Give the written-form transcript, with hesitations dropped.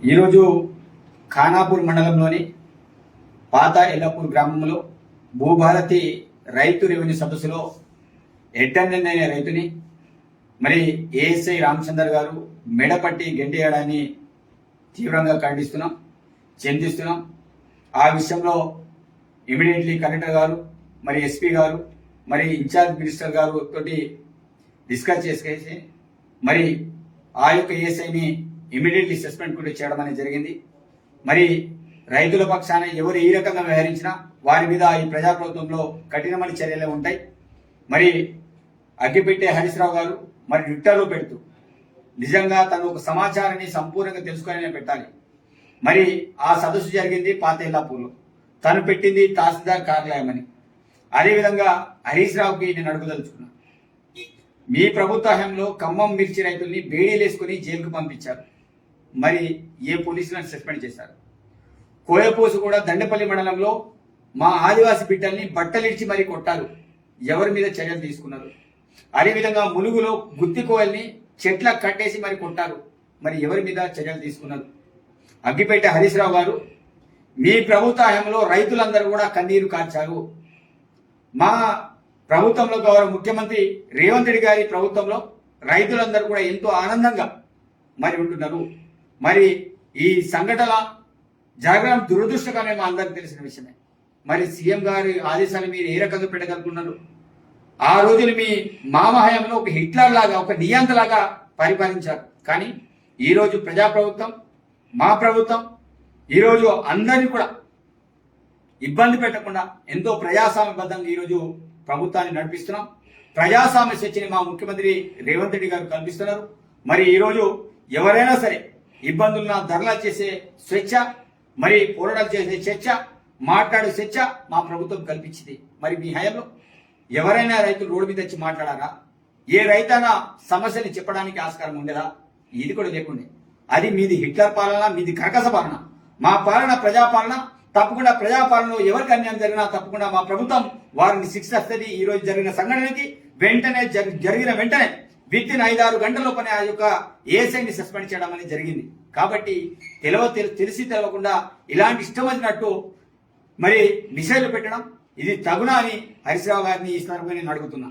ఈరోజు ఖానాపూర్ మండలంలోని పాత ఎల్లపూర్ గ్రామంలో భూభారతి రైతు రెవెన్యూ సదస్సులో ఎడ్డన్న అనే రైతుని మరి ఏఎస్ఐ రామచందర్ గారు మెడపట్టి గెంటేయడాన్ని తీవ్రంగా ఖండిస్తున్నాం, చింతిస్తున్నాం. ఆ విషయంలో ఇమీడియట్లీ కలెక్టర్ గారు మరి ఎస్పీ గారు మరి ఇన్ఛార్జ్ మినిస్టర్ గారు తోటి డిస్కస్ చేసి మరి ఆ యొక్క ఏఎస్ఐని ఇమీడియట్లీ సస్పెండ్ కూడా చేయడం అనేది జరిగింది. మరి రైతుల పక్షాన ఎవరు ఈ రకంగా వ్యవహరించినా వారి మీద ఈ ప్రజాప్రభుత్వంలో కఠినమైన చర్యలే ఉంటాయి. మరి అగ్గిపెట్టే హరీశ్రావు గారు మరి ట్విట్టర్లో పెడుతూ నిజంగా తను ఒక సమాచారాన్ని సంపూర్ణంగా తెలుసుకునే పెట్టాలి. మరి ఆ సదస్సు జరిగింది పాత ఎల్లాపూర్లో, తను పెట్టింది తహసీల్దార్ కార్యాలయం అని. అదేవిధంగా హరీష్ రావుకి నేను అడుగుదలుచుకున్నా, మీ ప్రభుత్వ హయాంలో ఖమ్మం మిర్చి రైతుల్ని బేడీలేసుకుని జైలుకు పంపించారు. మరి ఏ పోలీసులను సస్పెండ్ చేశారు? కోయపోసు కూడా దండపల్లి మండలంలో మా ఆదివాసి బిడ్డల్ని బట్టలిడిచి మరీ కొట్టారు. ఎవరి మీద చర్యలు తీసుకున్నారు? అదేవిధంగా ములుగులో గుత్తి కోయల్ని చెట్ల కట్టేసి మరి కొట్టారు. మరి ఎవరి మీద చర్యలు తీసుకున్నారు? అగ్గిపేట హరీష్ రావు గారు, మీ ప్రభుత్వ హయాంలో రైతులందరూ కూడా కన్నీరు కార్చారు. మా ప్రభుత్వంలో గౌరవ ముఖ్యమంత్రి రేవంత్ రెడ్డి గారి ప్రభుత్వంలో రైతులందరూ కూడా ఎంతో ఆనందంగా మరి ఉంటున్నారు. మరి ఈ సంఘటన జరగడం దురదృష్టకరమే మా అందరికి తెలిసిన విషయమే. మరి సీఎం గారి ఆదేశాలు మీరు ఏ రకంగా పెట్టగలుగుతున్నారు? ఆ రోజులు మీ మామ హయాంలో ఒక హిట్లర్ లాగా, ఒక నియంతలాగా పరిపాలించారు. కానీ ఈరోజు ప్రజాప్రభుత్వం, మా ప్రభుత్వం ఈరోజు అందరినీ కూడా ఇబ్బంది పెట్టకుండా ఎంతో ప్రజాస్వామ్యబద్ధంగా ఈరోజు ప్రభుత్వాన్ని నడిపిస్తున్నాం. ప్రజాస్వామ్య స్వేచ్ఛని మా ముఖ్యమంత్రి రేవంత్ రెడ్డి గారు కల్పిస్తున్నారు. మరి ఈరోజు ఎవరైనా సరే ఇబ్బందులను ధరలా చేసే స్వేచ్ఛ, మరి పోరాటాలు చేసే స్వేచ్ఛ, మాట్లాడే స్వేచ్ఛ మా ప్రభుత్వం కల్పించింది. మరి మీ హయాంలో ఎవరైనా రైతులు రోడ్డు మీద వచ్చి మాట్లాడారా? ఏ రైతైనా సమస్యని చెప్పడానికి ఆస్కారం ఉండేదా? ఇది కూడా లేకుండే. అది మీది హిట్లర్ పాలన, మీది కర్కశ పాలన. మా పాలన ప్రజాపాలన. తప్పకుండా ప్రజాపాలనలో ఎవరికి అన్యాయం జరిగినా తప్పకుండా మా ప్రభుత్వం వారిని శిక్షిస్తుంది. ఈ రోజు జరిగిన సంఘటనకి వెంటనే జరిగిన వెంటనే వితిన్ 5-6 గంటల లోపలే ఆ యొక్క ఏఎస్ఐని సస్పెండ్ చేయడం అనేది జరిగింది. కాబట్టి తెలిసి తెలవకుండా ఇలాంటి ఇష్టం వచ్చినట్టు మరి మిసైలు పెట్టడం ఇది తగునా అని హరీష్ రావు గారిని ఈ సందర్భంగా నేను అడుగుతున్నా.